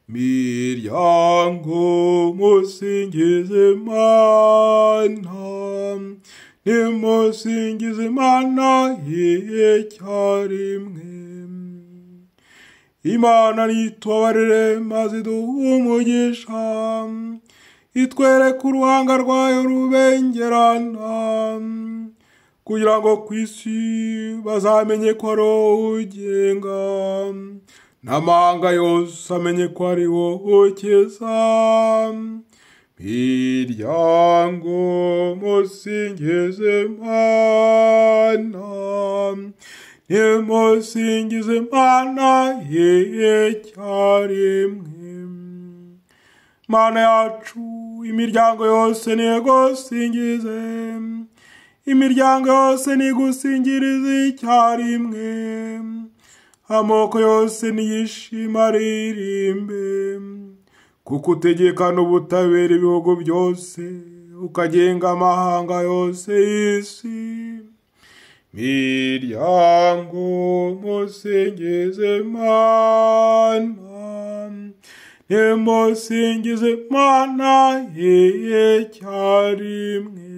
miryango musingize Imana, nimusingize Imana icyarimwe. Imana nitubabarire maze iduhe umugisha, itwereke uruhanga rwayo rubengerana, kugira ngo ku isi bazamenye ko ari wowe ugenga, n'amahanga yose amenye ko ari wowe ukiza. Miryango musingize Imana, nimusingize Imana icyarimwe. Mana yacu, imiryango yose nigusingize, imiryango yose nigusingirize icyarimwe, amoko yose niyishima aririmbe, kuko utegekana ubutabera ibihugu byose, ukagenga amahanga yose y'isi. Miryango musingize Imana, nimusingize Imana icyarimwe.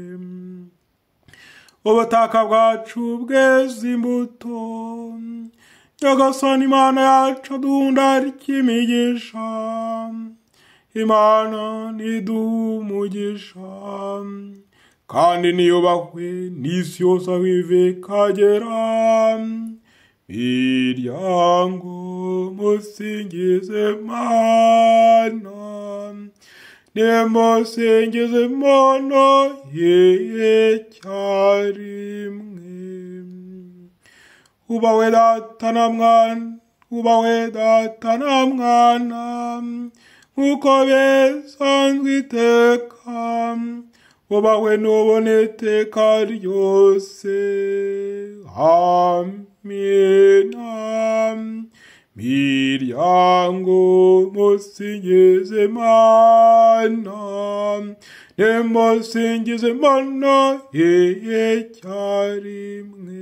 Ubutaka bwacu bweze imbuto, Nyagasani Imana yacu aduhunda ry'imigisha. Imana niduhe umugisha, kandi niyubahwe n'isi yose aho iva ikagera. Miryango musingize Imana, nimusingize Imana icyarimwe. Ubahwe Data na Mwana, ubahwe Data na Mwana, nk'uko bisanzwe iteka, ubahwe n'ubone iteka ryose. Amina. Miryango musingize Imana, nimusingize Imana icyarimwe.